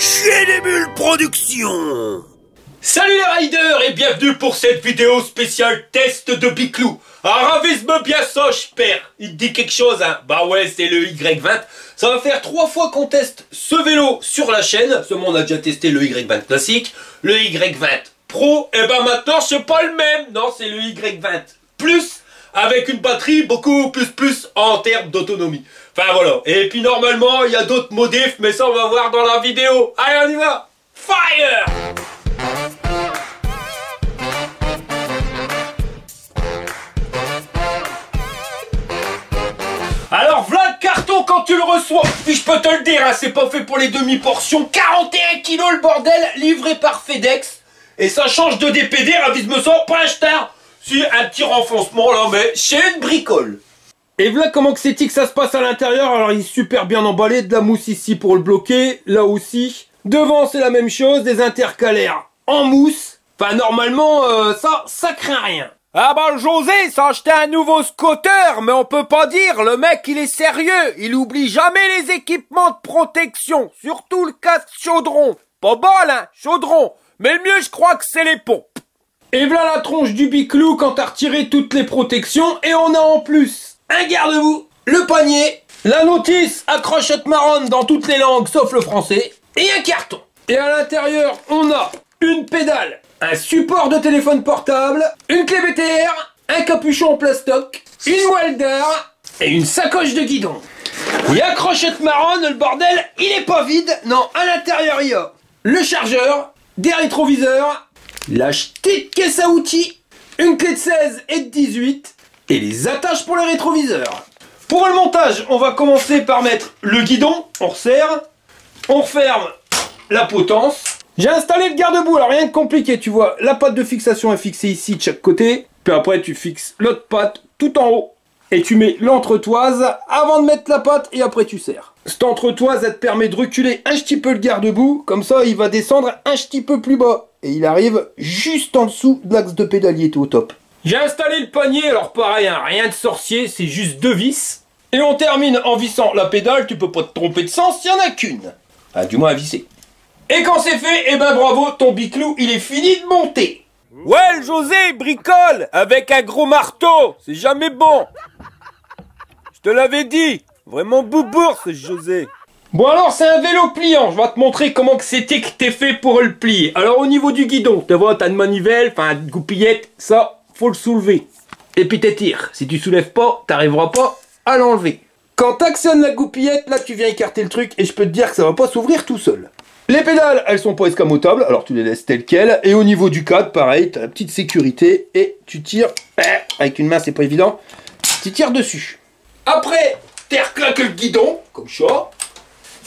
Chier des bulles production. Salut les riders et bienvenue pour cette vidéo spéciale test de Biclou. Alors ravise-moi bien ça, père. Il te dit quelque chose, hein? Bah ouais, c'est le Y20. Ça va faire 3 fois qu'on teste ce vélo sur la chaîne. Seulement on a déjà testé le Y20 classique, le Y20 Pro. Et ben maintenant c'est pas le même. Non, c'est le Y20 Plus avec une batterie beaucoup plus en termes d'autonomie. Enfin voilà. Et puis normalement il y a d'autres modifs, mais ça on va voir dans la vidéo. Allez on y va. Fire! Alors voilà le carton quand tu le reçois. Puis je peux te le dire, hein, c'est pas fait pour les demi-portions. 41 kilos le bordel, livré par FedEx. Et ça change de DPD, ravise-me ça, pas un star. Si, un petit renfoncement là, mais c'est une bricole. Et voilà comment que c'est que ça se passe à l'intérieur. Alors il est super bien emballé, de la mousse ici pour le bloquer, là aussi. Devant c'est la même chose, des intercalaires en mousse. Enfin normalement ça craint rien. Ah bah José s'est acheté un nouveau scooter, mais on peut pas dire, le mec il est sérieux, il oublie jamais les équipements de protection, surtout le casque chaudron. Pas bol hein, chaudron, mais le mieux je crois que c'est les pompes. Et voilà la tronche du Biclou quand t'as retiré toutes les protections, et on a en plus un garde-boue, le panier, la notice à crochette marronne dans toutes les langues sauf le français, et un carton. Et à l'intérieur on a une pédale, un support de téléphone portable, une clé BTR, un capuchon en plastoc, une welder et une sacoche de guidon. Il y a crochette marronne, le bordel, il est pas vide. Non, à l'intérieur il y a le chargeur, des rétroviseurs, la petite caisse à outils, une clé de 16 et de 18 et les attaches pour les rétroviseurs. Pour le montage, on va commencer par mettre le guidon, on resserre, on referme la potence. J'ai installé le garde-boue, alors rien de compliqué, tu vois, la patte de fixation est fixée ici de chaque côté, puis après tu fixes l'autre patte tout en haut, et tu mets l'entretoise avant de mettre la patte, et après tu serres. Cette entretoise, elle te permet de reculer un petit peu le garde-boue, comme ça il va descendre un petit peu plus bas, et il arrive juste en dessous de l'axe de pédalier, tout au top. J'ai installé le panier, alors pareil, hein, rien de sorcier, c'est juste 2 vis, et on termine en vissant la pédale, tu peux pas te tromper de sens, il n'y en a qu'une. Ah, du moins à visser. Et quand c'est fait, eh ben bravo, ton Biclou, il est fini de monter. Ouais, José, bricole, avec un gros marteau, c'est jamais bon. Je te l'avais dit, vraiment boubourg ce José. Bon alors, c'est un vélo pliant, je vais te montrer comment que c'était que t'es fait pour le plier. Alors au niveau du guidon, tu vois, t'as une manivelle, enfin une goupillette, ça, faut le soulever. Et puis t'étires, si tu soulèves pas, t'arriveras pas à l'enlever. Quand t'actionnes la goupillette, là tu viens écarter le truc, et je peux te dire que ça va pas s'ouvrir tout seul. Les pédales, elles sont pas escamotables, alors tu les laisses telles quelles. Et au niveau du cadre, pareil, tu as la petite sécurité et tu tires, avec une main c'est pas évident, tu tires dessus. Après, tu reclaques le guidon, comme ça.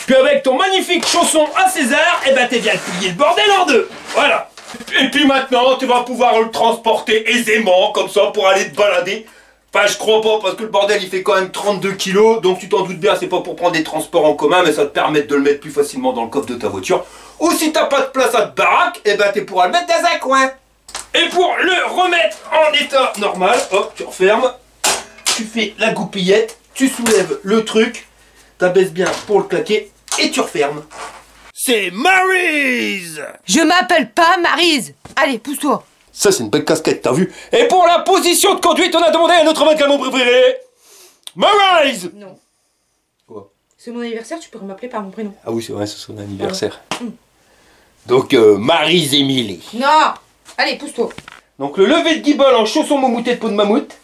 Puis avec ton magnifique chausson à César, et ben t'es bien plié le bordel en deux. Voilà. Et puis maintenant, tu vas pouvoir le transporter aisément, comme ça, pour aller te balader. Enfin, je crois pas, parce que le bordel il fait quand même 32 kilos, donc tu t'en doutes bien, c'est pas pour prendre des transports en commun, mais ça te permet de le mettre plus facilement dans le coffre de ta voiture. Ou si t'as pas de place à te baraque, et ben tu pourras le mettre dans un coin. Et pour le remettre en état normal, hop, tu refermes, tu fais la goupillette, tu soulèves le truc, t'abaisses bien pour le claquer, et tu refermes. C'est Maryse! Je m'appelle pas Maryse. Allez, pousse-toi. Ça, c'est une belle casquette, t'as vu? Et pour la position de conduite, on a demandé à notre mécano préféré, Maryse! Non. Quoi? C'est mon anniversaire, tu pourrais m'appeler par mon prénom. Ah oui, c'est vrai, c'est son anniversaire. Donc, Maryse Émilie. Non. Allez, pousse-toi. Donc, le lever de guibole en chaussons mammoutés de peau de mammouth.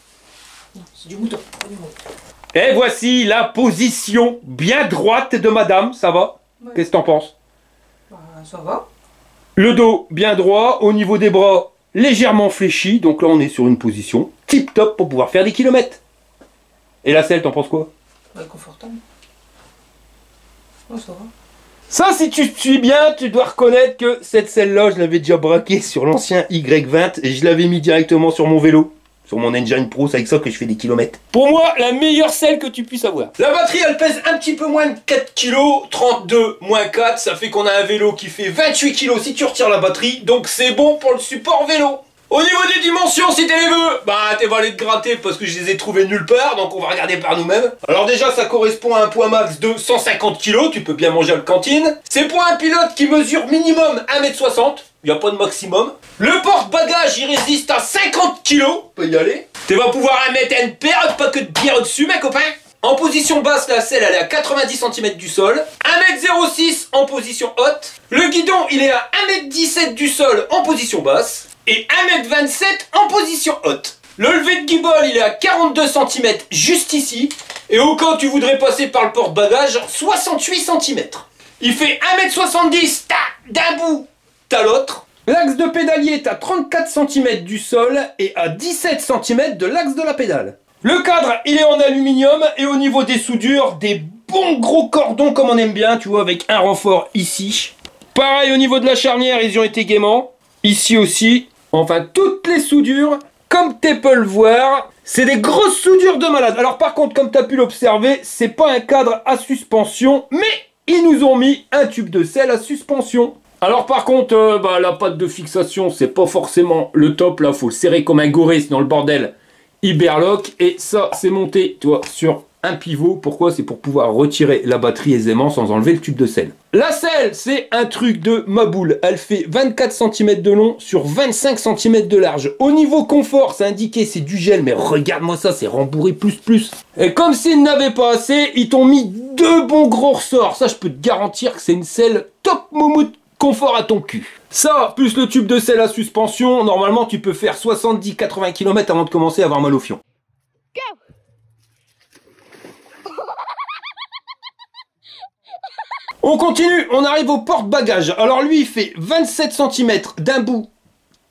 Non, c'est du mouton. Pas du mouton. Et voici la position bien droite de madame, ça va? Ouais. Qu'est-ce que t'en penses? Bah, ça va. Le dos bien droit, au niveau des bras légèrement fléchi, donc là on est sur une position tip top pour pouvoir faire des kilomètres. Et la selle, t'en penses quoi? Ouais, confortable. Ouais, ça va. Ça, si tu te suis bien, tu dois reconnaître que cette selle-là, je l'avais déjà braquée sur l'ancien Y20 et je l'avais mis directement sur mon vélo. Sur mon Engine Pro, c'est avec ça que je fais des kilomètres. Pour moi, la meilleure selle que tu puisses avoir. La batterie, elle pèse un petit peu moins de 4 kg, 32 moins 4, ça fait qu'on a un vélo qui fait 28 kg si tu retires la batterie, donc c'est bon pour le support vélo. Au niveau des dimensions, si t'es les veux, bah t'es allé te gratter parce que je les ai trouvés nulle part, donc on va regarder par nous-mêmes. Alors déjà, ça correspond à un poids max de 150 kg, tu peux bien manger à la cantine. C'est pour un pilote qui mesure minimum 1m60, il n'y a pas de maximum. Le porte-bagages, il résiste à 50 kg, peut y aller. Tu vas pouvoir mettre une paire, pas que de bière au-dessus, mes copains. En position basse, la selle, elle est à 90 cm du sol. 1m06 en position haute. Le guidon, il est à 1m17 du sol en position basse. Et 1m27 en position haute. Le levé de guibole, il est à 42 cm juste ici. Et au cas où tu voudrais passer par le porte-bagages, 68 cm. Il fait 1m70, d'un bout, t'as l'autre. L'axe de pédalier est à 34 cm du sol et à 17 cm de l'axe de la pédale. Le cadre, il est en aluminium et au niveau des soudures, des bons gros cordons comme on aime bien, tu vois, avec un renfort ici. Pareil au niveau de la charnière, ils y ont été gaiement. Ici aussi. Enfin, toutes les soudures, comme tu peux le voir, c'est des grosses soudures de malade. Alors par contre, comme tu as pu l'observer, c'est pas un cadre à suspension, mais ils nous ont mis un tube de selle à suspension. Alors par contre, la patte de fixation, c'est pas forcément le top, là, faut le serrer comme un goré, sinon le bordel, il berloque. Et ça, c'est monté, tu vois, sur un pivot. Pourquoi? C'est pour pouvoir retirer la batterie aisément sans enlever le tube de selle. La selle, c'est un truc de ma boule. Elle fait 24 cm de long sur 25 cm de large. Au niveau confort, c'est indiqué, c'est du gel, mais regarde-moi ça, c'est rembourré plus. Et comme s'ils n'avaient pas assez, ils t'ont mis deux bons gros ressorts. Ça, je peux te garantir que c'est une selle top moumoute. Confort à ton cul. Ça, plus le tube de selle à suspension, normalement tu peux faire 70-80 km avant de commencer à avoir mal au fion. Go. On continue, on arrive au porte-bagages. Alors lui, il fait 27 cm d'un bout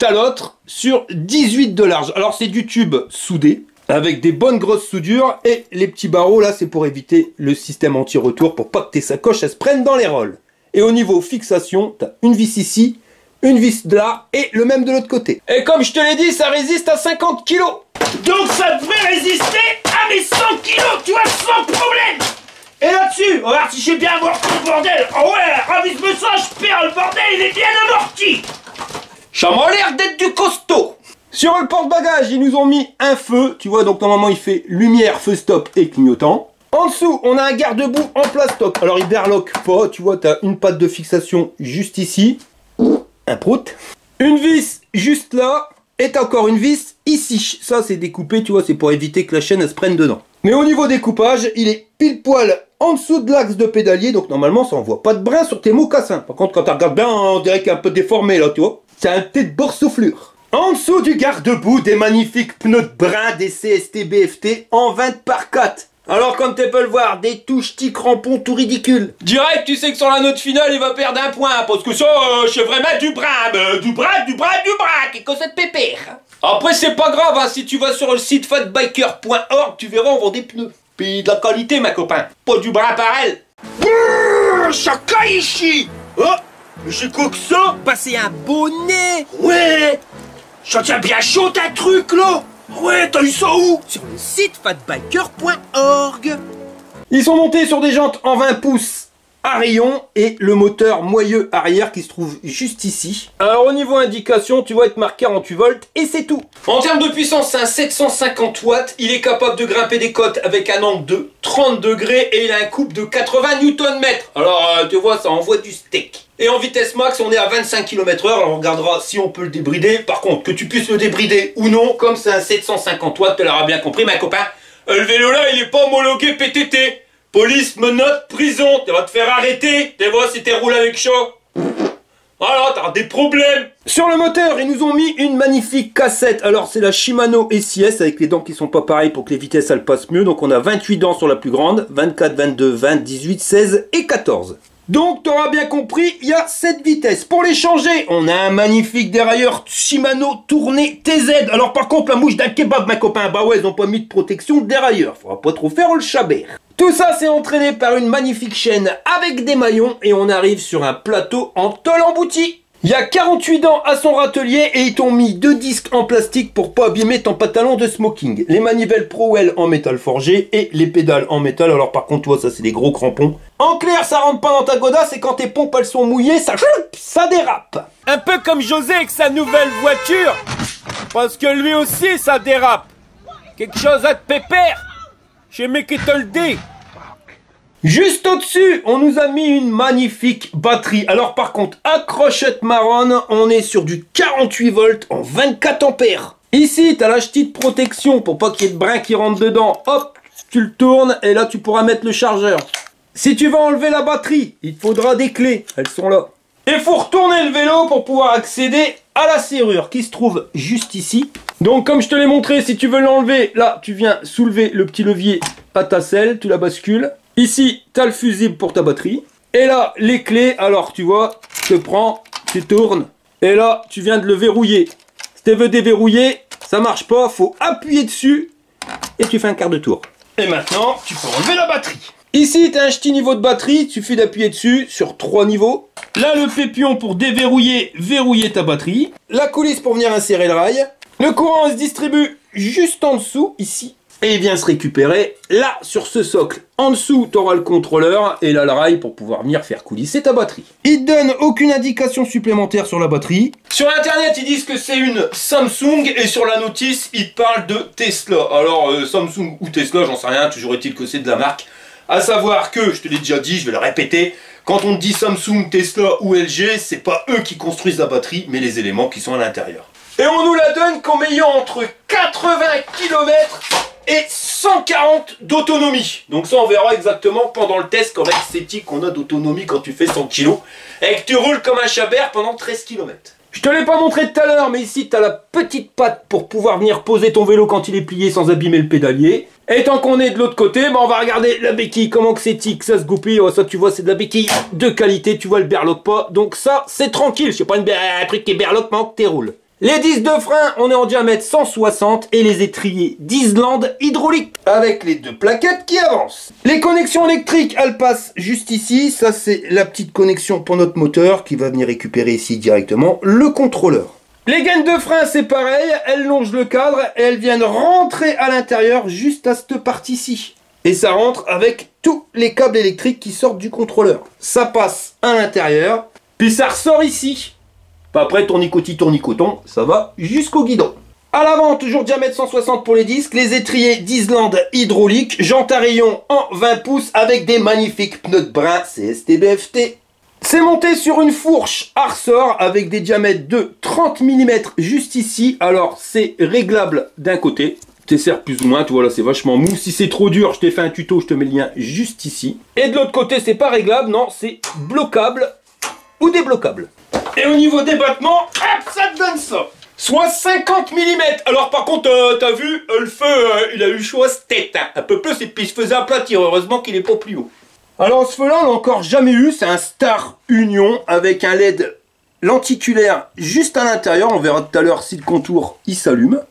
à l'autre sur 18 de large. Alors c'est du tube soudé, avec des bonnes grosses soudures. Et les petits barreaux, là, c'est pour éviter le système anti-retour, pour pas que tes sacoches, elles se prennent dans les rolls. Et au niveau fixation, tu as une vis ici, une vis là, et le même de l'autre côté. Et comme je te l'ai dit, ça résiste à 50 kg. Donc ça devrait résister à mes 100 kilos, tu vois, sans problème. Et là-dessus, on va voir si j'ai bien amorti le bordel. Oh ouais, ravise-moi ça, je perds le bordel, il est bien amorti. Ça m'a l'air d'être du costaud. Sur le porte-bagages, ils nous ont mis un feu, tu vois, donc normalement il fait lumière, feu stop et clignotant. En dessous, on a un garde-boue en plastoc. Alors, il berloque pas. Tu vois, tu as une patte de fixation juste ici. Un prout. Une vis juste là. Et t'as encore une vis ici. Ça, c'est découpé, tu vois, c'est pour éviter que la chaîne elle se prenne dedans. Mais au niveau découpage, il est pile poil en dessous de l'axe de pédalier. Donc, normalement, ça envoie pas de brin sur tes mocassins. Par contre, quand tu regardes bien, on dirait qu'il est un peu déformé, là, tu vois. C'est un tête boursouflure. En dessous du garde-boue, des magnifiques pneus de brin, des CST BFT en 20 par 4. Alors, comme tu peux le voir, des touches petits crampons tout ridicules. Direct, tu sais que sur la note finale, il va perdre un point. Parce que ça, je vais mettre du brin, et que ça te pépère. Après, c'est pas grave, hein, si tu vas sur le site fatbiker.org, tu verras, on vend des pneus. Puis de la qualité, ma copain. Pas du brin pareil. Chaka ici. Oh, mais c'est quoi que ça? Bah, c'est un bonnet. Ouais. Ça tient bien chaud, ta truc, là. Ouais, t'as eu ça où? Sur le site fatbiker.org. Ils sont montés sur des jantes en 20 pouces à rayon et le moteur moyeu arrière qui se trouve juste ici. Alors au niveau indication, tu vois être marqué 48 volts et c'est tout. En termes de puissance, c'est un 750 watts. Il est capable de grimper des côtes avec un angle de 30 degrés et il a un couple de 80 Nm. Alors tu vois, ça envoie du steak. Et en vitesse max, on est à 25 km/h. Alors on regardera si on peut le débrider. Par contre, que tu puisses le débrider ou non, comme c'est un 750 watts, tu l'auras bien compris, ma copain. Le vélo là, il est pas homologué PTT. Police, menottes, prison. Tu vas te faire arrêter. Tu vois si t'es roulé avec chaud. Voilà, t'as des problèmes. Sur le moteur, ils nous ont mis une magnifique cassette. Alors c'est la Shimano SIS avec les dents qui sont pas pareilles pour que les vitesses elles passent mieux. Donc on a 28 dents sur la plus grande, 24, 22, 20, 18, 16 et 14. Donc, tu auras bien compris, il y a 7 vitesses. Pour les changer, on a un magnifique dérailleur Shimano tourné TZ. Alors, par contre, la mouche d'un kebab, ma copain, bah ouais, ils ont pas mis de protection dérailleur. Faudra pas trop faire le chabert. Tout ça, c'est entraîné par une magnifique chaîne avec des maillons. Et on arrive sur un plateau en tôle embouti. Il y a 48 dents à son râtelier et ils t'ont mis 2 disques en plastique pour pas abîmer ton pantalon de smoking. Les manivelles Prowell en métal forgé et les pédales en métal. Alors par contre, toi, ça c'est des gros crampons. En clair, ça rentre pas dans ta godasse et quand tes pompes elles sont mouillées, ça dérape. Un peu comme José avec sa nouvelle voiture. parce que lui aussi ça dérape. Quelque chose à te pépère. J'ai mis qui te le dit. Juste au-dessus, on nous a mis une magnifique batterie. Alors par contre, accrochette marronne, on est sur du 48 volts en 24 ampères. Ici, tu as la petite protection pour pas qu'il y ait de brin qui rentre dedans. Hop, tu le tournes et là tu pourras mettre le chargeur. Si tu veux enlever la batterie, il te faudra des clés. Elles sont là. Il faut retourner le vélo pour pouvoir accéder à la serrure qui se trouve juste ici. Donc comme je te l'ai montré, si tu veux l'enlever, là tu viens soulever le petit levier à ta selle, tu la bascules. Ici, tu as le fusible pour ta batterie. Et là, les clés, alors tu vois, tu prends, tu tournes. Et là, tu viens de le verrouiller. Si tu veux déverrouiller, ça marche pas, faut appuyer dessus. Et tu fais un quart de tour. Et maintenant, tu peux enlever la batterie. Ici, tu as un petit niveau de batterie, il suffit d'appuyer dessus sur 3 niveaux. Là, le pépion pour déverrouiller, verrouiller ta batterie. La coulisse pour venir insérer le rail. Le courant se distribue juste en dessous, ici. Et il vient se récupérer là, sur ce socle. En dessous, tu auras le contrôleur et là, le rail pour pouvoir venir faire coulisser ta batterie. Ils te donnent aucune indication supplémentaire sur la batterie. Sur Internet, ils disent que c'est une Samsung et sur la notice, ils parlent de Tesla. Alors, Samsung ou Tesla, j'en sais rien, toujours est-il que c'est de la marque. À savoir que, je te l'ai déjà dit, je vais le répéter, quand on dit Samsung, Tesla ou LG, c'est pas eux qui construisent la batterie, mais les éléments qui sont à l'intérieur. Et on nous la donne qu'en ayant entre 80 km et 140 d'autonomie. Donc ça, on verra exactement pendant le test combien c'est qu'on a d'autonomie quand tu fais 100 kg et que tu roules comme un chabert pendant 13 km. Je te l'ai pas montré tout à l'heure, mais ici, tu as la petite patte pour pouvoir venir poser ton vélo quand il est plié sans abîmer le pédalier. Et tant qu'on est de l'autre côté, on va regarder la béquille, comment que c'est tic, ça se goupille. Oh, ça, tu vois, c'est de la béquille de qualité, tu vois, le berloque pas. Donc ça, c'est tranquille, c'est pas un truc qui est berloque, mais que tu roules. Les disques de frein, on est en diamètre 160 et les étriers d'Islande hydraulique avec les deux plaquettes qui avancent. Les connexions électriques, elles passent juste ici. Ça, c'est la petite connexion pour notre moteur qui va venir récupérer ici directement le contrôleur. Les gaines de frein, c'est pareil. Elles longent le cadre et elles viennent rentrer à l'intérieur juste à cette partie-ci. Et ça rentre avec tous les câbles électriques qui sortent du contrôleur. Ça passe à l'intérieur, puis ça ressort ici. Après, tournicoton, ça va jusqu'au guidon. À l'avant, toujours diamètre 160 pour les disques, les étriers d'Islande hydraulique, jantes à rayon en 20 pouces avec des magnifiques pneus de brin CST-BFT. C'est monté sur une fourche à ressort avec des diamètres de 30 mm juste ici. Alors, c'est réglable d'un côté. Tu sers plus ou moins, tu vois là, c'est vachement mou. Si c'est trop dur, je t'ai fait un tuto, je te mets le lien juste ici. Et de l'autre côté, c'est pas réglable, non, c'est bloquable ou débloquable. Et au niveau des battements, hop, ça te donne ça. Soit 50 mm. Alors par contre, t'as vu, le feu, il a eu chaud à cette tête. Hein. Un peu plus, et puis il se faisait aplatir. Heureusement qu'il est pas plus haut. Alors ce feu-là, on l'a encore jamais eu. C'est un Star Union avec un LED lenticulaire juste à l'intérieur. On verra tout à l'heure si le contour, il s'allume.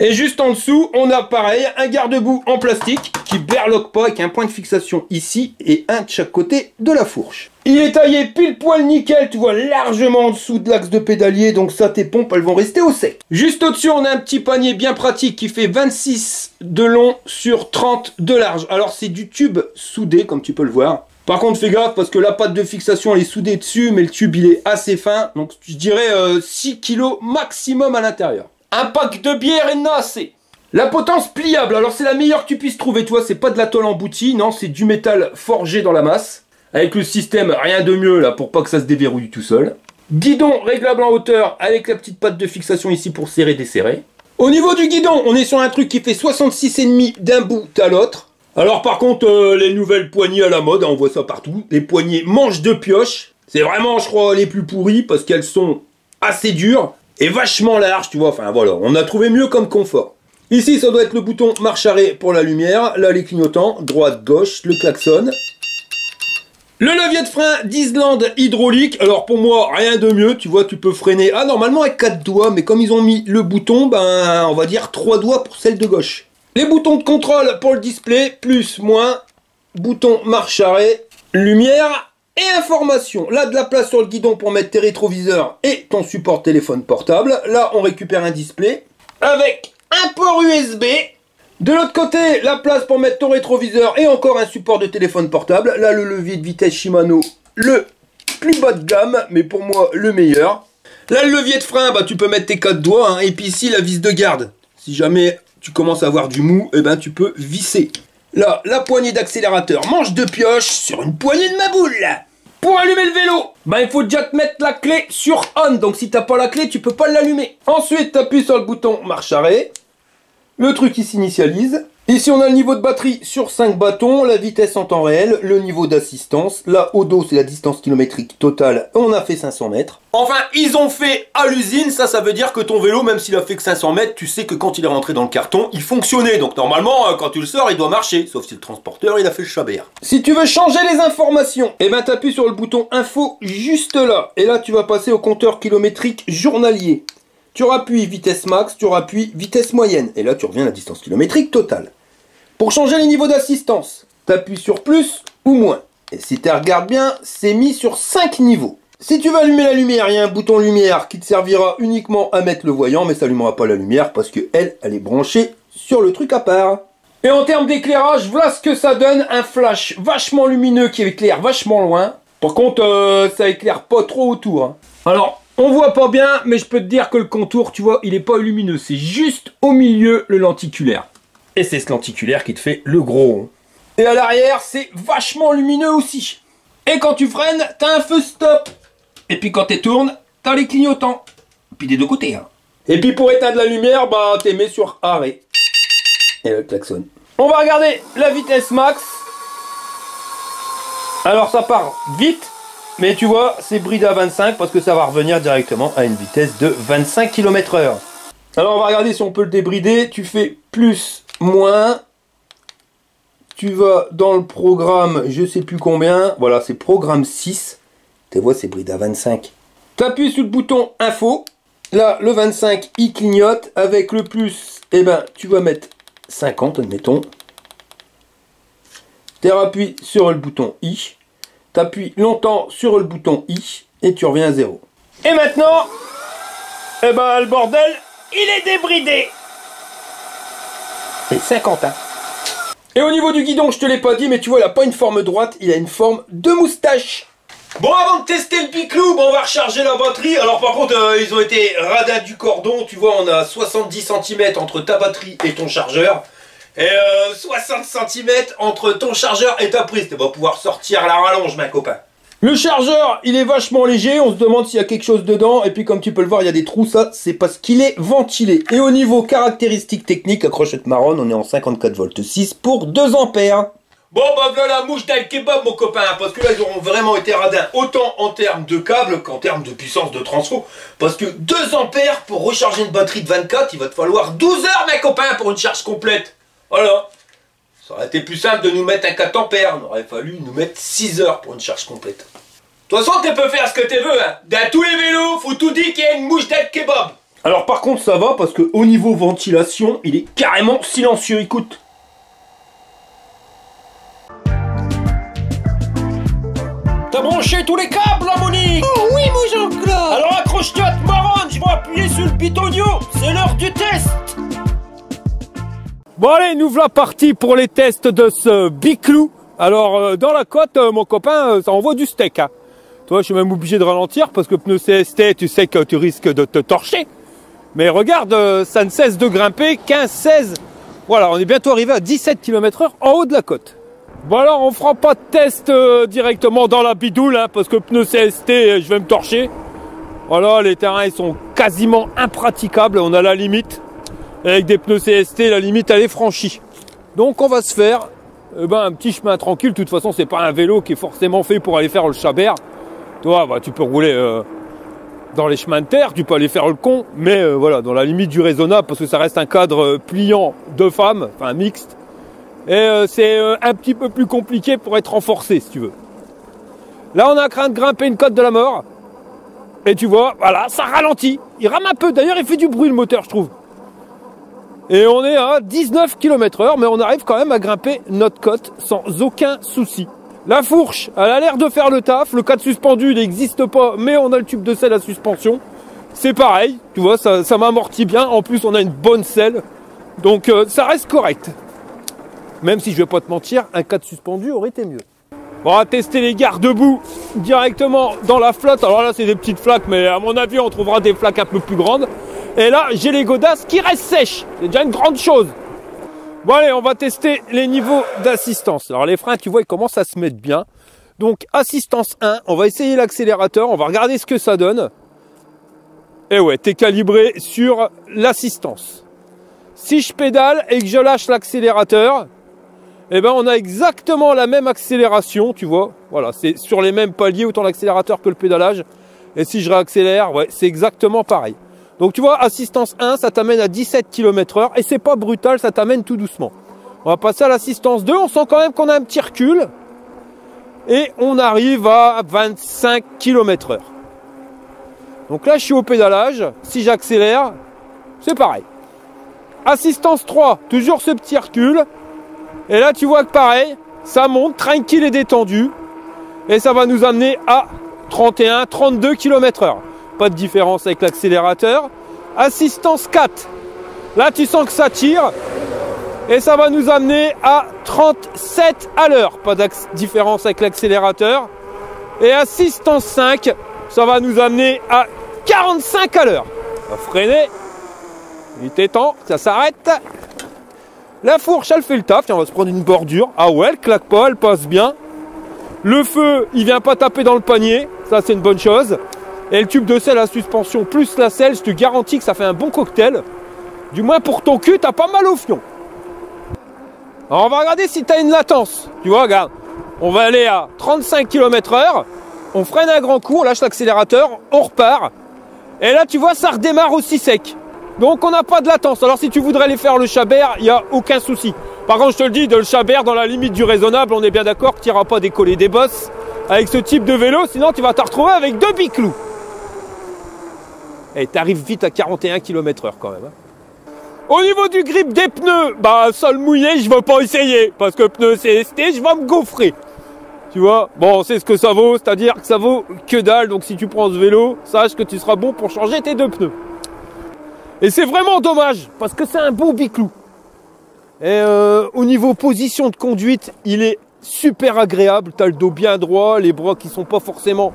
Et juste en dessous, on a pareil, un garde-boue en plastique qui berloque pas avec un point de fixation ici et un de chaque côté de la fourche. Il est taillé pile poil nickel, tu vois, largement en dessous de l'axe de pédalier, donc ça, tes pompes, elles vont rester au sec. Juste au-dessus, on a un petit panier bien pratique qui fait 26 de long sur 30 de large. Alors, c'est du tube soudé, comme tu peux le voir. Par contre, fais gaffe, parce que la patte de fixation, elle est soudée dessus, mais le tube, il est assez fin. Donc, je dirais 6 kg maximum à l'intérieur. Un pack de bière et de assez. La potence pliable, alors c'est la meilleure que tu puisses trouver, toi, c'est pas de la tôle emboutie, non, c'est du métal forgé dans la masse. Avec le système, rien de mieux là pour pas que ça se déverrouille tout seul. Guidon réglable en hauteur avec la petite patte de fixation ici pour serrer, desserrer. Au niveau du guidon, on est sur un truc qui fait 66,5 d'un bout à l'autre. Alors par contre, les nouvelles poignées à la mode, on voit ça partout. Les poignées manches de pioche, c'est vraiment, je crois, les plus pourries parce qu'elles sont assez dures. Et vachement large, tu vois, enfin voilà, on a trouvé mieux comme confort. Ici, ça doit être le bouton marche-arrêt pour la lumière, là les clignotants, droite, gauche, le klaxon. Le levier de frein d'Islande hydraulique, alors pour moi, rien de mieux, tu vois, tu peux freiner, normalement avec 4 doigts, mais comme ils ont mis le bouton, ben, on va dire 3 doigts pour celle de gauche. Les boutons de contrôle pour le display, plus, moins, bouton marche-arrêt, lumière, et information, là de la place sur le guidon pour mettre tes rétroviseurs et ton support téléphone portable. Là on récupère un display avec un port USB. De l'autre côté, la place pour mettre ton rétroviseur et encore un support de téléphone portable. Là le levier de vitesse Shimano, le plus bas de gamme, mais pour moi le meilleur. Là, le levier de frein, bah, tu peux mettre tes 4 doigts, hein, et puis ici, la vis de garde. Si jamais tu commences à avoir du mou, eh ben, tu peux visser. Là, la poignée d'accélérateur, manche de pioche sur une poignée de ma boule. Pour allumer le vélo, bah, il faut déjà te mettre la clé sur on. Donc, si t'as pas la clé, tu peux pas l'allumer. Ensuite, tu appuies sur le bouton marche arrêt. Le truc, il s'initialise. Ici, on a le niveau de batterie sur 5 bâtons, la vitesse en temps réel, le niveau d'assistance. Là, au dos, c'est la distance kilométrique totale. On a fait 500 mètres. Enfin, ils ont fait à l'usine. Ça veut dire que ton vélo, même s'il a fait que 500 mètres, tu sais que quand il est rentré dans le carton, il fonctionnait. Donc, normalement, quand tu le sors, il doit marcher. Sauf si le transporteur, il a fait le chabert. Si tu veux changer les informations, eh ben, t'appuies sur le bouton info juste là. Et là, tu vas passer au compteur kilométrique journalier. Tu rappuies vitesse max, tu rappuies vitesse moyenne. Et là, tu reviens à la distance kilométrique totale. Pour changer les niveaux d'assistance, tu appuies sur plus ou moins. Et si tu regardes bien, c'est mis sur 5 niveaux. Si tu veux allumer la lumière, il y a un bouton lumière qui te servira uniquement à mettre le voyant, mais ça n'allumera pas la lumière parce que elle est branchée sur le truc à part. Et en termes d'éclairage, voilà ce que ça donne. Un flash vachement lumineux qui éclaire vachement loin. Par contre, ça éclaire pas trop autour. Hein. Alors, on voit pas bien, mais je peux te dire que le contour, tu vois, il est pas lumineux. C'est juste au milieu le lenticulaire. Et c'est ce lenticulaire qui te fait le gros rond. Et à l'arrière, c'est vachement lumineux aussi. Et quand tu freines, t'as un feu stop. Et puis quand tu tournes, t'as les clignotants. Et puis des deux côtés. Hein. Et puis pour éteindre la lumière, bah t'es mis sur arrêt. Et le klaxon. On va regarder la vitesse max. Alors ça part vite. Mais tu vois, c'est bridé à 25 parce que ça va revenir directement à une vitesse de 25 km/h. Alors on va regarder si on peut le débrider. Tu fais plus, moins. Tu vas dans le programme, je sais plus combien. Voilà, c'est programme 6. Tu vois, c'est bridé à 25. Tu appuies sur le bouton info. Là, le 25, il clignote. Avec le plus, eh ben, tu vas mettre 50, admettons. Tu appuies sur le bouton I. Tu appuies longtemps sur le bouton I. Et tu reviens à 0. Et maintenant, eh ben, le bordel, il est débridé. C'est 50, hein. Et au niveau du guidon, je te l'ai pas dit, mais tu vois, il n'a pas une forme droite, il a une forme de moustache. Bon, avant de tester le Biclou, on va recharger la batterie. Alors par contre, ils ont été radins du cordon. Tu vois, on a 70 cm entre ta batterie et ton chargeur. Et 60 cm entre ton chargeur et ta prise. Tu vas pouvoir sortir la rallonge, ma copain. Le chargeur, il est vachement léger, on se demande s'il y a quelque chose dedans, et puis comme tu peux le voir, il y a des trous, ça c'est parce qu'il est ventilé. Et au niveau caractéristiques techniques, la crochette marron, on est en 54 volts 6 pour 2 ampères. Bon bah voilà la mouche d'Al-Kebab mon copain, parce que là ils auront vraiment été radins, autant en termes de câble qu'en termes de puissance de transfo. Parce que 2 ampères pour recharger une batterie de 24, il va te falloir 12 heures mes copains pour une charge complète. Voilà. Ça aurait été plus simple de nous mettre un 4 ampères, on aurait fallu nous mettre 6 heures pour une charge complète. De toute façon, tu peux faire ce que tu veux, hein. Dans tous les vélos, faut tout dire qu'il y a une mouche d'Al-Kebab. Alors par contre, ça va, parce que au niveau ventilation, il est carrément silencieux, écoute. T'as branché tous les câbles, là, Monique? Oh oui, mon Jean-Claude. Alors accroche-toi à te marronne, je vais appuyer sur le bitonio, c'est l'heure du test. Bon allez, nous voilà partis pour les tests de ce Biclou. Alors dans la côte, mon copain, ça envoie du steak. Hein. Toi, je suis même obligé de ralentir parce que pneu CST, tu sais que tu risques de te torcher. Mais regarde, ça ne cesse de grimper, 15, 16. Voilà, on est bientôt arrivé à 17 km/h en haut de la côte. Bon alors, on fera pas de test directement dans la bidoule, hein, parce que pneu CST, je vais me torcher. Voilà, les terrains, ils sont quasiment impraticables, on a la limite. Avec des pneus CST, la limite elle est franchie. Donc on va se faire un petit chemin tranquille. De toute façon, c'est pas un vélo qui est forcément fait pour aller faire le chabert. Toi, bah, tu peux rouler dans les chemins de terre, tu peux aller faire le con, mais voilà, dans la limite du raisonnable, parce que ça reste un cadre pliant de femmes, enfin mixte. Et c'est un petit peu plus compliqué pour être renforcé, si tu veux. Là, on a craint de grimper une côte de la mort. Et tu vois, voilà, ça ralentit. Il rame un peu. D'ailleurs, il fait du bruit, le moteur, je trouve. Et on est à 19 km/h, mais on arrive quand même à grimper notre côte sans aucun souci. La fourche, elle a l'air de faire le taf. Le cadre suspendu, il n'existe pas, mais on a le tube de selle à suspension. C'est pareil, tu vois, ça m'amortit bien. En plus, on a une bonne selle. Donc, ça reste correct. Même si je vais pas te mentir, un cadre suspendu aurait été mieux. On va tester les garde-boue directement dans la flotte. Alors là, c'est des petites flaques, mais à mon avis, on trouvera des flaques un peu plus grandes. Et là, j'ai les godasses qui restent sèches. C'est déjà une grande chose. Bon allez, on va tester les niveaux d'assistance. Alors les freins, tu vois, ils commencent à se mettre bien. Donc assistance 1, on va essayer l'accélérateur, on va regarder ce que ça donne. Et ouais, t'es calibré sur l'assistance. Si je pédale et que je lâche l'accélérateur, eh ben on a exactement la même accélération, tu vois. Voilà, c'est sur les mêmes paliers, autant l'accélérateur que le pédalage. Et si je réaccélère, ouais, c'est exactement pareil. Donc tu vois, assistance 1, ça t'amène à 17 km/h et c'est pas brutal, ça t'amène tout doucement. On va passer à l'assistance 2, on sent quand même qu'on a un petit recul. Et on arrive à 25 km/h. Donc là, je suis au pédalage. Si j'accélère, c'est pareil. Assistance 3, toujours ce petit recul. Et là, tu vois que pareil, ça monte, tranquille et détendu. Et ça va nous amener à 31, 32 km/h. Pas de différence avec l'accélérateur. Assistance 4. Là, tu sens que ça tire. Et ça va nous amener à 37 à l'heure. Pas de différence avec l'accélérateur. Et assistance 5, ça va nous amener à 45 à l'heure. On va freiner. Il était temps, ça s'arrête. La fourche, elle fait le taf. Tiens, on va se prendre une bordure. Ah ouais, elle claque pas, elle passe bien. Le feu, il vient pas taper dans le panier. Ça, c'est une bonne chose. Et le tube de sel à suspension plus la selle, je te garantis que ça fait un bon cocktail. Du moins pour ton cul, t'as pas mal au fion. Alors on va regarder si tu as une latence. Tu vois, regarde, on va aller à 35 km/h, on freine un grand coup, on lâche l'accélérateur, on repart. Et là, tu vois, ça redémarre aussi sec. Donc on n'a pas de latence. Alors si tu voudrais aller faire le Chabert, il n'y a aucun souci. Par contre, je te le dis, de le Chabert dans la limite du raisonnable, on est bien d'accord que tu n'iras pas décoller des bosses avec ce type de vélo, sinon tu vas te retrouver avec 2 biclous. Et tu arrives vite à 41 km/h quand même. Au niveau du grip des pneus, bah sol mouillé, je ne vais pas essayer. Parce que pneus CST, je vais me gaufrer. Tu vois, bon, on sait ce que ça vaut, c'est-à-dire que ça vaut que dalle. Donc si tu prends ce vélo, sache que tu seras bon pour changer tes 2 pneus. Et c'est vraiment dommage, parce que c'est un beau biclou. Et au niveau position de conduite, il est super agréable. Tu as le dos bien droit, les bras qui sont pas forcément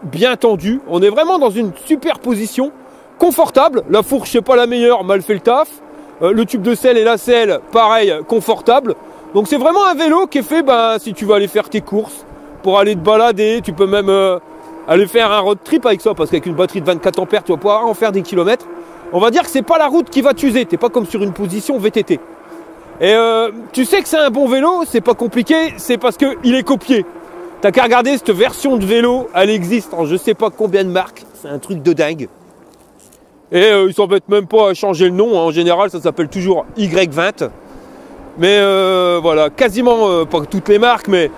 bien tendus. On est vraiment dans une super position. Confortable, la fourche c'est pas la meilleure, mais elle fait le taf. Le tube de selle et la selle, pareil, confortable. Donc c'est vraiment un vélo qui est fait, si tu vas aller faire tes courses, pour aller te balader, tu peux même aller faire un road trip avec ça, parce qu'avec une batterie de 24 ampères, tu vas pouvoir en faire des kilomètres. On va dire que c'est pas la route qui va t'user, t'es pas comme sur une position VTT. Et tu sais que c'est un bon vélo, c'est pas compliqué, c'est parce qu'il est copié. T'as qu'à regarder cette version de vélo, elle existe en je sais pas combien de marques, c'est un truc de dingue. Et ils s'embêtent même pas à changer le nom, hein. En général ça s'appelle toujours Y20. Mais voilà, quasiment pas toutes les marques, mais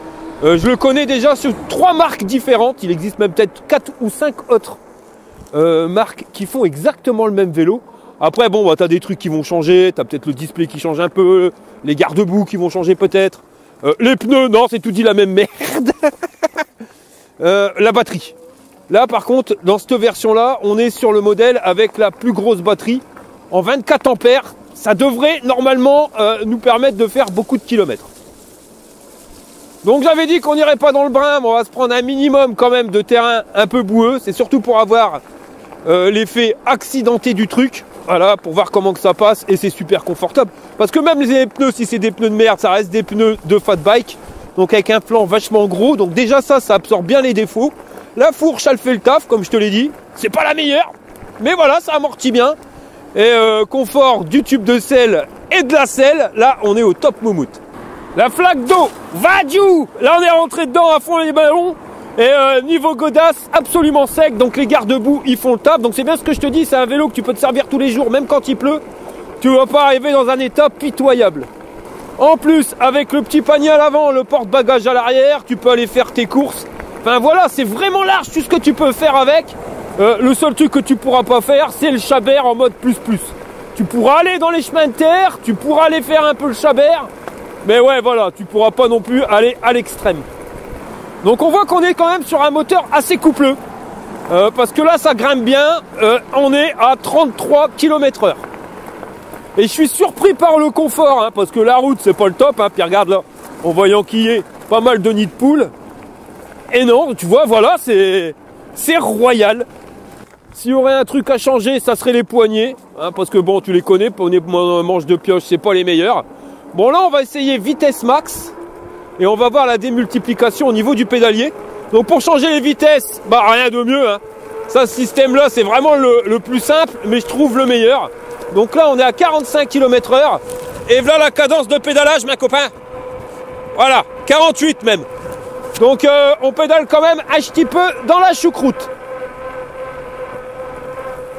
je le connais déjà sur 3 marques différentes. Il existe même peut-être 4 ou 5 autres marques qui font exactement le même vélo. Après bon, tu as des trucs qui vont changer, tu as peut-être le display qui change un peu, les garde-boue qui vont changer peut-être. Les pneus, non, c'est tout dit la même merde. La batterie. Là, par contre, dans cette version-là, on est sur le modèle avec la plus grosse batterie en 24 ampères. Ça devrait normalement nous permettre de faire beaucoup de kilomètres. Donc j'avais dit qu'on n'irait pas dans le brin, mais on va se prendre un minimum quand même de terrain un peu boueux. C'est surtout pour avoir l'effet accidenté du truc. Voilà, pour voir comment que ça passe. Et c'est super confortable. Parce que même les pneus, si c'est des pneus de merde, ça reste des pneus de fat bike. Donc avec un flanc vachement gros. Donc déjà ça absorbe bien les défauts. La fourche, elle fait le taf, comme je te l'ai dit. C'est pas la meilleure, mais voilà, ça amortit bien. Et confort du tube de selle et de la selle, là, on est au top moumoute. La flaque d'eau, Vadiou. Là, on est rentré dedans à fond les ballons. Et niveau godasse, absolument sec. Donc les garde-boue, ils font le taf. Donc c'est bien ce que je te dis, c'est un vélo que tu peux te servir tous les jours, même quand il pleut. Tu vas pas arriver dans un état pitoyable. En plus, avec le petit panier à l'avant, le porte-bagages à l'arrière, tu peux aller faire tes courses. Enfin voilà, c'est vraiment large tout ce que tu peux faire avec. Le seul truc que tu pourras pas faire, c'est le Chabert en mode plus. Tu pourras aller dans les chemins de terre, tu pourras aller faire un peu le Chabert. Mais ouais, voilà, tu pourras pas non plus aller à l'extrême. Donc on voit qu'on est quand même sur un moteur assez coupleux. Parce que là, ça grimpe bien. On est à 33 km/h. Et je suis surpris par le confort, hein, parce que la route, c'est pas le top. Hein. Puis regarde là, en voyant qui est, pas mal de nids de poules. Et non, tu vois, voilà, c'est royal. S'il y aurait un truc à changer, ça serait les poignets, hein, parce que bon, tu les connais, manche de pioche, c'est pas les meilleurs. Bon, là, on va essayer vitesse max, et on va voir la démultiplication au niveau du pédalier. Donc, pour changer les vitesses, bah rien de mieux, hein. Ça, ce système-là, c'est vraiment le plus simple, mais je trouve le meilleur. Donc là, on est à 45 km/h, et voilà la cadence de pédalage, ma copain. Voilà, 48 même. Donc, on pédale quand même un petit peu dans la choucroute.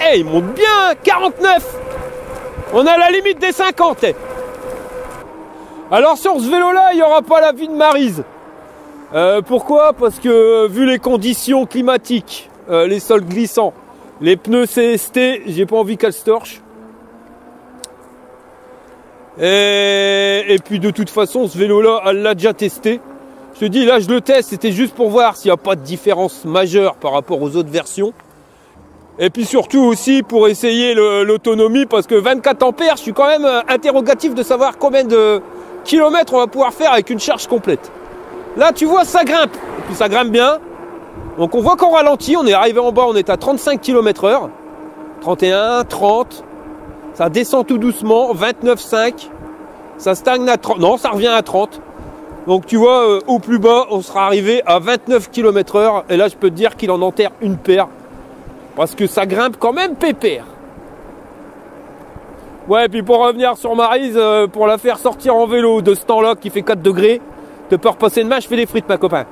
Eh, il monte bien, 49. On est à la limite des 50. Alors sur ce vélo-là, il n'y aura pas la vie de Maryse. Pourquoi? Parce que vu les conditions climatiques, les sols glissants, les pneus CST, j'ai pas envie qu'elle se torche. Et puis de toute façon, ce vélo-là, elle l'a déjà testé. Je te dis, là je le teste, c'était juste pour voir s'il n'y a pas de différence majeure par rapport aux autres versions. Et puis surtout aussi pour essayer l'autonomie, parce que 24 ampères, je suis quand même interrogatif de savoir combien de kilomètres on va pouvoir faire avec une charge complète. Là tu vois, ça grimpe, et puis ça grimpe bien. Donc on voit qu'on ralentit, on est arrivé en bas, on est à 35 km/h, 31, 30, ça descend tout doucement, 29,5, ça stagne à 30, non ça revient à 30. Donc tu vois, au plus bas, on sera arrivé à 29 km/h, et là je peux te dire qu'il en enterre une paire. Parce que ça grimpe quand même pépère. Ouais, puis pour revenir sur Maryse, pour la faire sortir en vélo de ce temps-là qui fait 4 degrés, te peux repasser demain, je fais des frites, ma copain.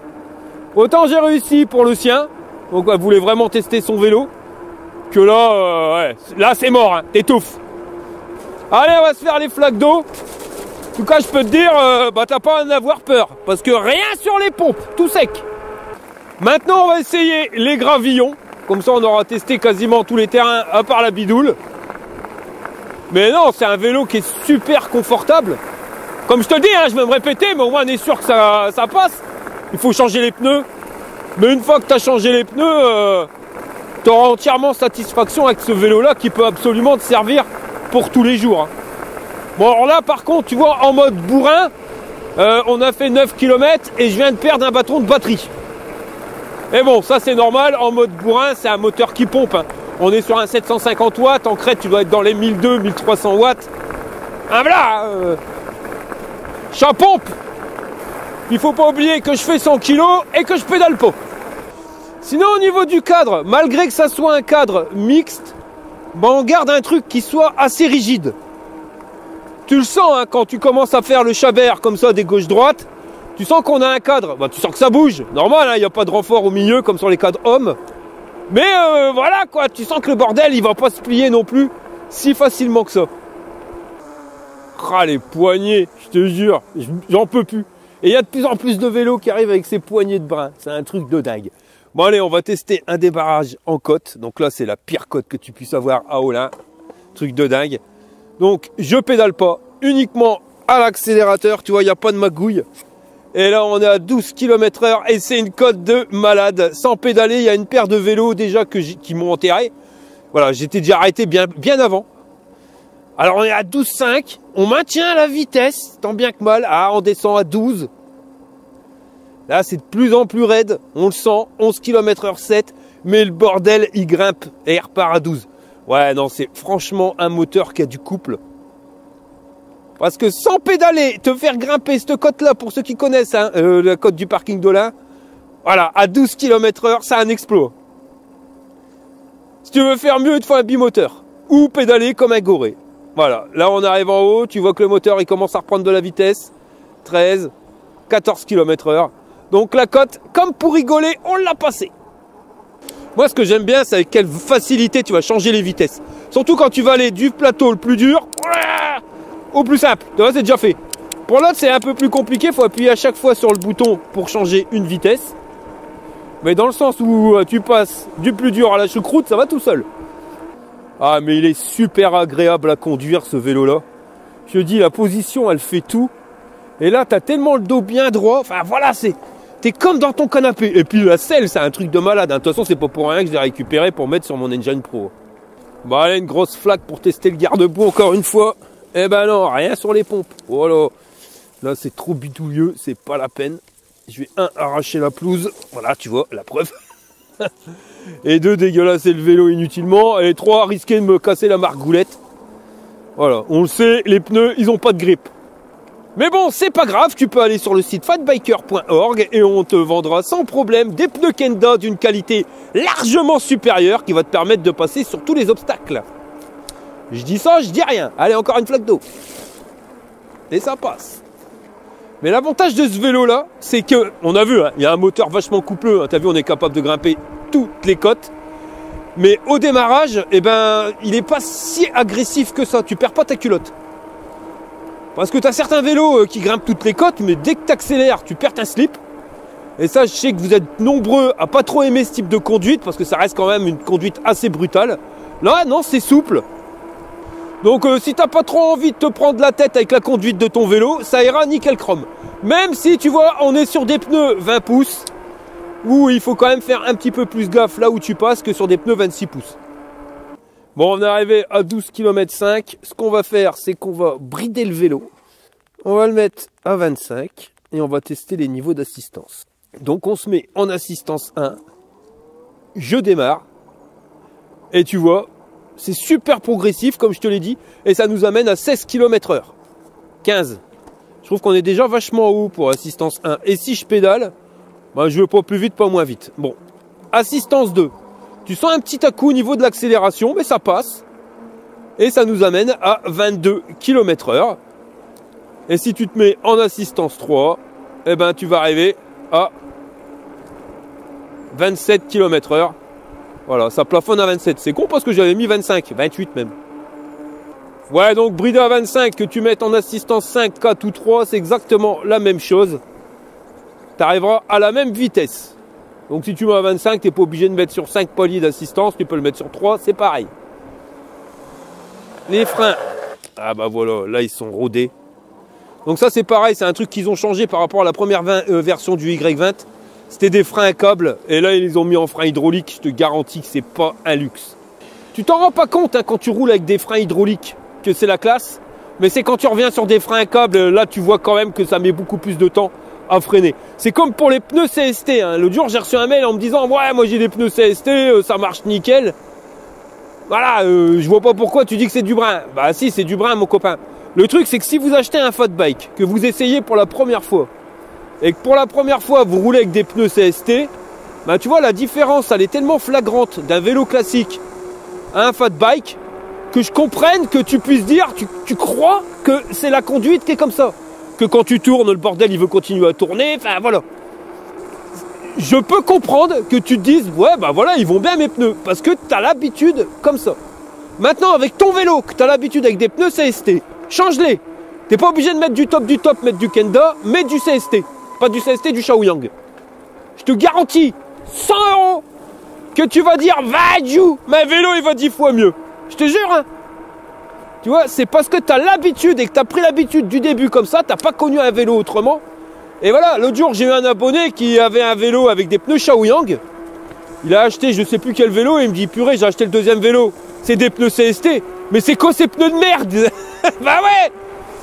Autant j'ai réussi pour le sien, donc elle voulait vraiment tester son vélo, que là, ouais, là c'est mort, hein, t'étouffes. Allez, on va se faire les flaques d'eau. En tout cas, je peux te dire, bah t'as pas à en avoir peur, parce que rien sur les pompes, tout sec. Maintenant, on va essayer les gravillons. Comme ça, on aura testé quasiment tous les terrains, à part la bidoule. Mais non, c'est un vélo qui est super confortable. Comme je te dis, hein, je vais me répéter, mais au moins on est sûr que ça passe. Il faut changer les pneus. Mais une fois que tu as changé les pneus, tu auras entièrement satisfaction avec ce vélo-là qui peut absolument te servir pour tous les jours. Hein. Bon, alors là, par contre, tu vois, en mode bourrin, on a fait 9 km et je viens de perdre un bâton de batterie. Et bon, ça c'est normal, en mode bourrin, c'est un moteur qui pompe. Hein. On est sur un 750 watts, en crête tu dois être dans les 1200-1300 watts. Ah voilà, ça pompe. Il faut pas oublier que je fais 100 kg et que je pédale pas. Sinon au niveau du cadre, malgré que ça soit un cadre mixte, bah, on garde un truc qui soit assez rigide. Tu le sens hein, quand tu commences à faire le chabert comme ça des gauche-droite. Tu sens qu'on a un cadre, bah, tu sens que ça bouge, normal, il n'y a pas de renfort au milieu comme sur les cadres hommes. Mais voilà quoi, tu sens que le bordel il va pas se plier non plus si facilement que ça. Ah les poignées, je te jure, j'en peux plus. Et il y a de plus en plus de vélos qui arrivent avec ces poignées de brin, c'est un truc de dingue. Bon allez, on va tester un débarrage en côte, donc là c'est la pire côte que tu puisses avoir à Olin, truc de dingue. Donc je pédale pas, uniquement à l'accélérateur, tu vois, il n'y a pas de magouille. Et là on est à 12 km/h et c'est une côte de malade. Sans pédaler, il y a une paire de vélos déjà qui m'ont enterré. Voilà, j'étais déjà arrêté bien avant. Alors on est à 12,5. On maintient la vitesse, tant bien que mal. Ah, on descend à 12. Là c'est de plus en plus raide. On le sent, 11 km/h 7. Mais le bordel il grimpe et il repart à 12. Ouais non, c'est franchement un moteur qui a du couple. Parce que sans pédaler, te faire grimper cette côte-là, pour ceux qui connaissent hein, la côte du parking d'Olin, voilà, à 12 km/h, c'est un exploit. Si tu veux faire mieux, il te faut un bimoteur. Ou pédaler comme un goré. Voilà, là on arrive en haut, tu vois que le moteur il commence à reprendre de la vitesse. 13, 14 km/h. Donc la côte, comme pour rigoler, on l'a passée. Moi ce que j'aime bien, c'est avec quelle facilité tu vas changer les vitesses. Surtout quand tu vas aller du plateau le plus dur au plus simple, tu vois, c'est déjà fait. Pour l'autre, c'est un peu plus compliqué, il faut appuyer à chaque fois sur le bouton pour changer une vitesse. Mais dans le sens où tu passes du plus dur à la choucroute, ça va tout seul. Ah, mais il est super agréable à conduire, ce vélo-là. Je te dis, la position, elle fait tout. Et là, t'as tellement le dos bien droit. Enfin, voilà, t'es comme dans ton canapé. Et puis, la selle, c'est un truc de malade. Hein. De toute façon, c'est pas pour rien que je l'ai récupéré pour mettre sur mon Engine Pro. Bon, allez, une grosse flaque pour tester le garde-boue encore une fois. Eh ben non, rien sur les pompes. Voilà. Là, c'est trop bidouilleux, c'est pas la peine. Je vais arracher la pelouse. Voilà, tu vois, la preuve. Et 2, dégueulasser le vélo inutilement. Et 3, risquer de me casser la margoulette. Voilà, on le sait, les pneus, ils ont pas de grippe. Mais bon, c'est pas grave, tu peux aller sur le site fatbiker.org et on te vendra sans problème des pneus Kenda d'une qualité largement supérieure qui va te permettre de passer sur tous les obstacles. Je dis ça, je dis rien. Allez, encore une flaque d'eau. Et ça passe. Mais l'avantage de ce vélo-là, c'est que, on a vu, hein, il y a un moteur vachement coupleux. Hein, t'as vu, on est capable de grimper toutes les côtes. Mais au démarrage, eh ben, il n'est pas si agressif que ça. Tu perds pas ta culotte. Parce que tu as certains vélos qui grimpent toutes les côtes, mais dès que tu accélères, tu perds un slip. Et ça, je sais que vous êtes nombreux à pas trop aimer ce type de conduite, parce que ça reste quand même une conduite assez brutale. Là, non, c'est souple. Donc si tu n'as pas trop envie de te prendre la tête avec la conduite de ton vélo, ça ira nickel chrome. Même si, tu vois, on est sur des pneus 20 pouces, où il faut quand même faire un petit peu plus gaffe là où tu passes que sur des pneus 26 pouces. Bon, on est arrivé à 12 km 5. Ce qu'on va faire, c'est qu'on va brider le vélo. On va le mettre à 25 et on va tester les niveaux d'assistance. Donc on se met en assistance 1. Je démarre. Et tu vois, c'est super progressif comme je te l'ai dit. Et ça nous amène à 16 km/h. 15. Je trouve qu'on est déjà vachement haut pour assistance 1. Et si je pédale, bah, je veux pas plus vite, pas moins vite. Bon, assistance 2. Tu sens un petit à-coup au niveau de l'accélération, mais ça passe. Et ça nous amène à 22 km/h. Et si tu te mets en assistance 3, eh ben, tu vas arriver à 27 km/h. Voilà, ça plafonne à 27. C'est con parce que j'avais mis 25, 28 même. Ouais, donc bridé à 25, que tu mettes en assistance 5, 4 ou 3, c'est exactement la même chose. Tu arriveras à la même vitesse. Donc si tu mets à 25, tu n'es pas obligé de mettre sur 5 paliers d'assistance, tu peux le mettre sur 3, c'est pareil. Les freins, ah bah voilà, là ils sont rodés. Donc ça c'est pareil, c'est un truc qu'ils ont changé par rapport à la première version du Y20. C'était des freins à câble, et là ils les ont mis en frein hydraulique, je te garantis que c'est pas un luxe. Tu t'en rends pas compte hein, quand tu roules avec des freins hydrauliques, que c'est la classe, mais c'est quand tu reviens sur des freins à câble, là tu vois quand même que ça met beaucoup plus de temps à freiner. C'est comme pour les pneus CST. Hein. L'autre jour, j'ai reçu un mail en me disant « Ouais, moi j'ai des pneus CST, ça marche nickel. » Voilà, je vois pas pourquoi tu dis que c'est du brin. Bah si, c'est du brin, mon copain. Le truc, c'est que si vous achetez un fat bike, que vous essayez pour la première fois, et que pour la première fois, vous roulez avec des pneus CST, bah tu vois, la différence, elle est tellement flagrante d'un vélo classique à un fat bike, que je comprenne que tu puisses dire, tu crois que c'est la conduite qui est comme ça. Que quand tu tournes, le bordel, il veut continuer à tourner. Enfin, voilà. Je peux comprendre que tu te dises, ouais, bah voilà, ils vont bien mes pneus. Parce que tu as l'habitude comme ça. Maintenant, avec ton vélo, que tu as l'habitude avec des pneus CST, change-les. T'es pas obligé de mettre du top, mettre du Kenda, mets du CST. Pas du CST, du Shaoyang. Je te garantis, 100 € que tu vas dire, va, Jou, ma vélo, il va 10 fois mieux. Je te jure, hein. Tu vois, c'est parce que tu as l'habitude et que tu as pris l'habitude du début comme ça, tu n'as pas connu un vélo autrement. Et voilà, l'autre jour, j'ai eu un abonné qui avait un vélo avec des pneus Shaoyang. Il a acheté je sais plus quel vélo et il me dit, purée, j'ai acheté le deuxième vélo. C'est des pneus CST. Mais c'est quoi ces pneus de merde? Bah ouais,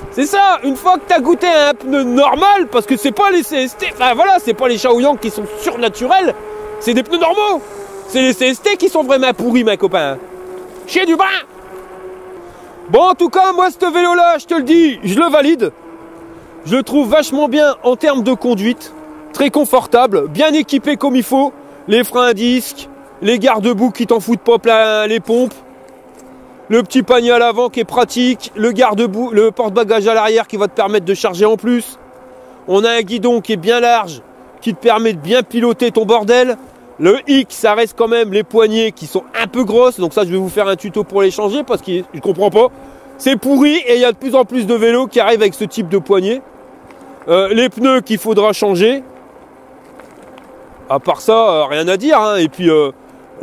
c'est ça. Une fois que tu as goûté à un pneu normal, parce que c'est pas les CST, enfin voilà, c'est pas les Shaoyang qui sont surnaturels, c'est des pneus normaux. C'est les CST qui sont vraiment pourris, mes copains. Chier du brin. Bon, en tout cas, moi, ce vélo-là, je te le dis, je le valide. Je le trouve vachement bien en termes de conduite. Très confortable, bien équipé comme il faut. Les freins à disque, les garde-boue qui t'en foutent pas plein les pompes. Le petit panier à l'avant qui est pratique. Le garde-boue, le porte-bagages à l'arrière qui va te permettre de charger en plus. On a un guidon qui est bien large, qui te permet de bien piloter ton bordel. Le hic, ça reste quand même les poignées qui sont un peu grosses. Donc ça, je vais vous faire un tuto pour les changer parce que je comprends pas. C'est pourri et il y a de plus en plus de vélos qui arrivent avec ce type de poignée. Les pneus qu'il faudra changer. À part ça, rien à dire. Hein. Et puis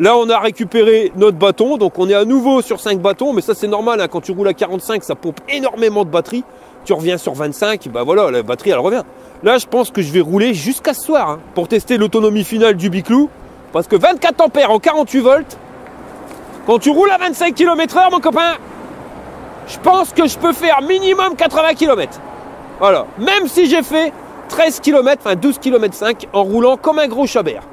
là, on a récupéré notre bâton. Donc on est à nouveau sur 5 bâtons. Mais ça, c'est normal. Hein. Quand tu roules à 45, ça pompe énormément de batterie. Tu reviens sur 25, bah voilà, la batterie, elle revient. Là, je pense que je vais rouler jusqu'à ce soir hein, pour tester l'autonomie finale du Biclou. Parce que 24 ampères en 48 volts, quand tu roules à 25 km/h, mon copain, je pense que je peux faire minimum 80 km. Voilà. Même si j'ai fait 13 km, enfin 12 km 5 en roulant comme un gros chabert.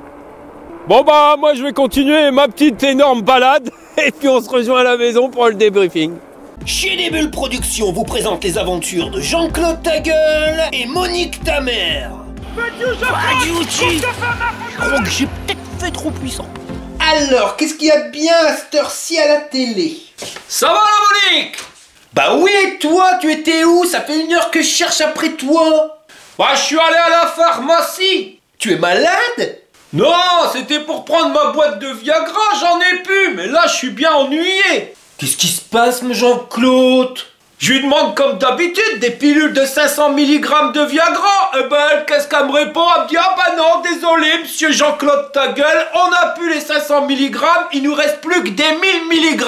Bon bah moi je vais continuer ma petite énorme balade et puis on se rejoint à la maison pour le débriefing. Chez Les Bulles Productions vous présente les aventures de Jean-Claude Tagueule et Monique Tamer. Je crois que j'ai peut-être fait trop puissant. Alors, qu'est-ce qu'il y a de bien à cette heure-ci à la télé? Ça va la Monique? Bah oui, et toi, tu étais où? Ça fait 1 heure que je cherche après toi. Bah je suis allé à la pharmacie. Tu es malade? Non, c'était pour prendre ma boîte de Viagra, j'en ai plus, mais là je suis bien ennuyé. Qu'est-ce qui se passe, mon Jean-Claude? Je lui demande comme d'habitude des pilules de 500 mg de Viagra. Eh ben, qu'est-ce qu'elle me répond? Elle me dit, ah bah non, désolé, monsieur Jean-Claude Tagueule, on n'a plus les 500 mg, il nous reste plus que des 1000 mg.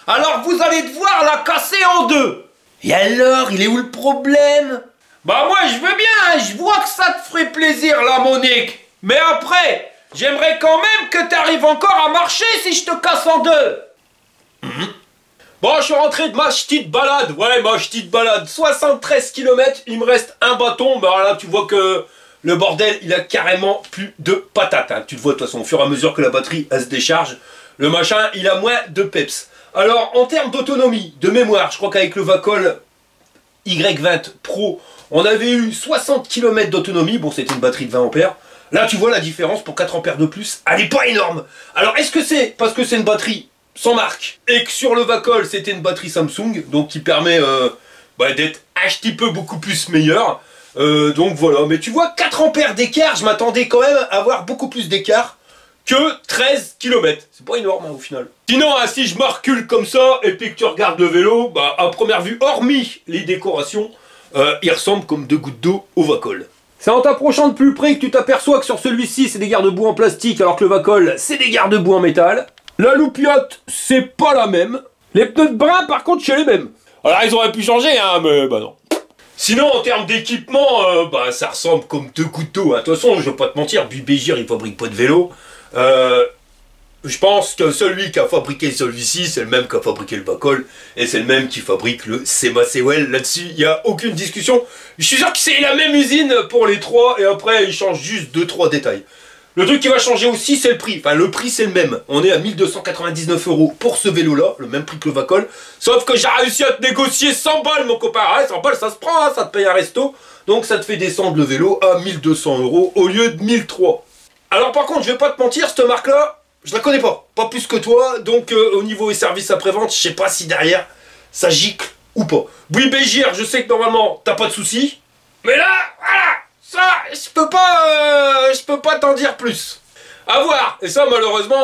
Alors vous allez devoir la casser en 2. Et alors, il est où le problème? Bah moi, je veux bien, je vois que ça te ferait plaisir, la Monique. Mais après, j'aimerais quand même que tu arrives encore à marcher si je te casse en 2. Bon, je suis rentré de ma petite balade. Ouais, ma petite balade. 73 km, il me reste un bâton. Bah là, tu vois que le bordel, il a carrément plus de patates. Hein. Tu le vois de toute façon, au fur et à mesure que la batterie, elle se décharge, le machin, il a moins de peps. Alors, en termes d'autonomie, de mémoire, je crois qu'avec le Vacol Y20 Pro, on avait eu 60 km d'autonomie. Bon, c'était une batterie de 20 ampères. Là, tu vois la différence pour 4 ampères de plus. Elle n'est pas énorme. Alors, est-ce que c'est parce que c'est une batterie sans marque et que sur le Vacol c'était une batterie Samsung, donc qui permet d'être un petit peu beaucoup plus meilleur, donc voilà. Mais tu vois, 4 ampères d'écart, je m'attendais quand même à avoir beaucoup plus d'écart que 13 km. C'est pas énorme hein, au final. Sinon, hein, si je me recule comme ça et puis que tu regardes le vélo, bah à première vue, hormis les décorations, il ressemble comme 2 gouttes d'eau au Vacol. C'est en t'approchant de plus près que tu t'aperçois que sur celui-ci c'est des garde-boue en plastique alors que le Vacol c'est des garde-boue en métal. La loupiote, c'est pas la même. Les pneus de brin, par contre, c'est les mêmes. Alors, ils auraient pu changer, hein, mais bah non. Sinon, en termes d'équipement, ça ressemble comme 2 gouttes d'eau. De toute façon, je vais pas te mentir, Bubégir, il fabrique pas de vélo. Je pense que celui qui a fabriqué celui-ci, c'est le même qui a fabriqué le Vacol, et c'est le même qui fabrique le Sema Sewell. Là-dessus, il n'y a aucune discussion. Je suis sûr que c'est la même usine pour les 3, et après, ils changent juste 2-3 détails. Le truc qui va changer aussi, c'est le prix. Enfin, le prix, c'est le même. On est à 1299 € pour ce vélo-là, le même prix que le Vacol. Sauf que j'ai réussi à te négocier 100 balles, mon copain. Ouais, 100 balles, ça se prend, hein, ça te paye un resto. Donc, ça te fait descendre le vélo à 1200 € au lieu de 1300. Alors, par contre, je vais pas te mentir, cette marque-là, je la connais pas. Pas plus que toi. Donc, au niveau des services après-vente, je sais pas si derrière, ça gicle ou pas. Bubégir, je sais que normalement, t'as pas de soucis. Mais là, voilà! Ça, je peux pas t'en dire plus. À voir. Et ça, malheureusement,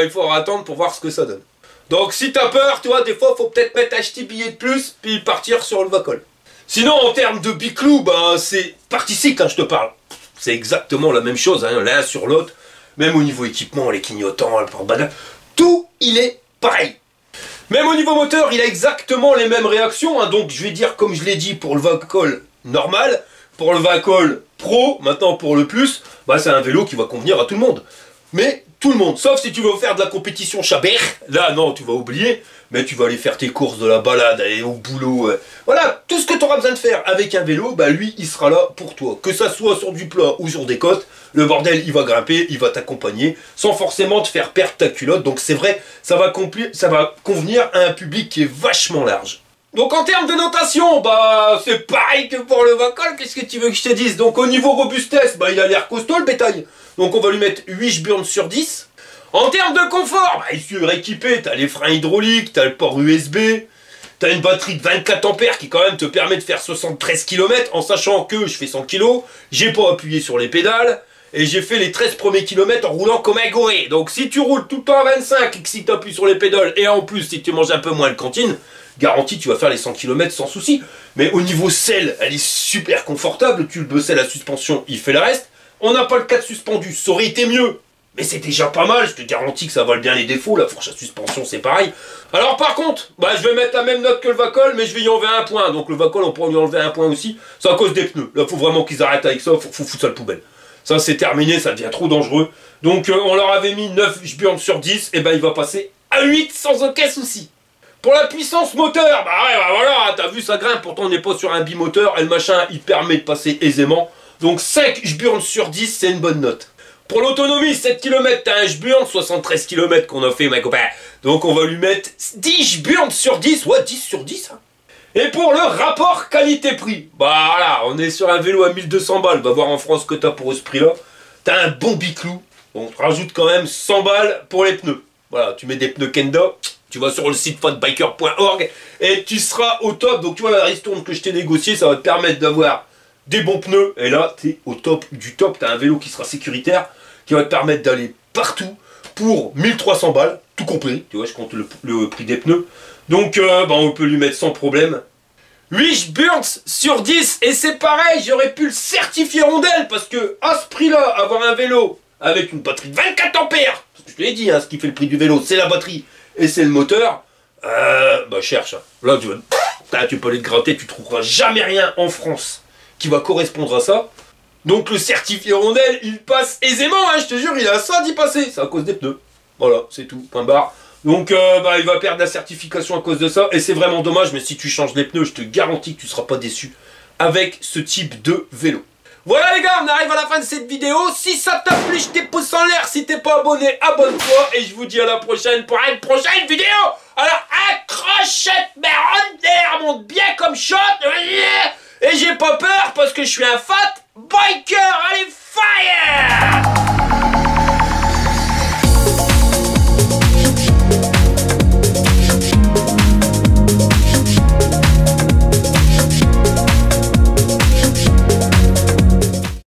il faudra attendre pour voir ce que ça donne. Donc, si t'as peur, tu vois, des fois, faut peut-être mettre un petit billet de plus, puis partir sur le Vacol. Sinon, en termes de biclou, c'est particycle, hein, je te parle. C'est exactement la même chose, hein, l'un sur l'autre. Même au niveau équipement, les clignotants, le pare-balai, tout, il est pareil. Même au niveau moteur, il a exactement les mêmes réactions. Hein, donc, je vais dire, comme je l'ai dit, pour le Vacol normal, pour le Vacol Pro, maintenant pour le Plus, c'est un vélo qui va convenir à tout le monde. Mais tout le monde, sauf si tu veux faire de la compétition chabert, là non, tu vas oublier, mais tu vas aller faire tes courses de la balade, aller au boulot, voilà, tout ce que tu auras besoin de faire avec un vélo, lui, il sera là pour toi. Que ça soit sur du plat ou sur des côtes, le bordel, il va grimper, il va t'accompagner, sans forcément te faire perdre ta culotte. Donc c'est vrai, ça va convenir à un public qui est vachement large. Donc en termes de notation, c'est pareil que pour le Vacol, qu'est-ce que tu veux que je te dise? Donc au niveau robustesse, il a l'air costaud le bétail. Donc on va lui mettre 8 Shburn sur 10. En termes de confort, il est suréquipé, t'as les freins hydrauliques, t'as le port USB, t'as une batterie de 24 ampères qui quand même te permet de faire 73 km en sachant que je fais 100 kg, j'ai pas appuyé sur les pédales, et j'ai fait les 13 premiers kilomètres en roulant comme un goré. Donc si tu roules tout le temps à 25 et que si tu appuies sur les pédales, et en plus si tu manges un peu moins de cantine, garantie tu vas faire les 100 km sans souci. Mais au niveau selle, elle est super confortable, tu le bossais la suspension, il fait le reste. On n'a pas le 4 suspendu, ça aurait été mieux. Mais c'est déjà pas mal, je te garantis que ça vole bien les défauts, la fourche à suspension c'est pareil. Alors par contre, je vais mettre la même note que le Vacol, mais je vais y enlever un point. Donc le Vacol on pourra lui enlever un point aussi, c'est à cause des pneus. Là faut vraiment qu'ils arrêtent avec ça, faut foutre ça à la poubelle. Ça c'est terminé, ça devient trop dangereux. Donc on leur avait mis 9 Shburn sur 10, et il va passer à 8 sans aucun souci. Pour la puissance moteur, voilà, t'as vu ça grimpe, pourtant on n'est pas sur un bimoteur, et le machin il permet de passer aisément Donc 5 Jburn sur 10, c'est une bonne note. Pour l'autonomie, 7 km, t'as un Jburn, 73 km qu'on a fait, ma copain. Donc on va lui mettre 10 Jburn sur 10. Ouais, 10 sur 10, hein. Et pour le rapport qualité-prix, bah voilà, on est sur un vélo à 1200 balles. Va voir en France ce que t'as pour ce prix-là. T'as un bon biclou. On te rajoute quand même 100 balles pour les pneus. Voilà, tu mets des pneus Kenda, tu vas sur le site fatbiker.org et tu seras au top. Donc tu vois la ristourne que je t'ai négocié, ça va te permettre d'avoir des bons pneus. Et là, t'es au top du top. T'as un vélo qui sera sécuritaire, qui va te permettre d'aller partout pour 1300 balles, tout compris. Tu vois, je compte le prix des pneus. Donc bah, on peut lui mettre sans problème 8 Jburns sur 10. Et c'est pareil, j'aurais pu le certifier rondelle parce que à ce prix-là, avoir un vélo avec une batterie de 24 ampères, je te l'ai dit, hein, ce qui fait le prix du vélo, c'est la batterie et c'est le moteur. Bah cherche. Là, tu peux aller te gratter, tu trouveras jamais rien en France qui va correspondre à ça. Donc le certifié rondelle, il passe aisément, hein, je te jure, il a ça d'y passer. C'est à cause des pneus. Voilà, c'est tout, point barre. Donc bah, il va perdre la certification à cause de ça. Et c'est vraiment dommage, mais si tu changes les pneus, je te garantis que tu ne seras pas déçu avec ce type de vélo. Voilà les gars, on arrive à la fin de cette vidéo. Si ça t'a plu, je tes pouces en l'air. Si t'es pas abonné, abonne-toi. Et je vous dis à la prochaine pour une prochaine vidéo. Alors accrochette, mais rondelle, monte bien comme shot. Et j'ai pas peur parce que je suis un fat biker. Allez, fire!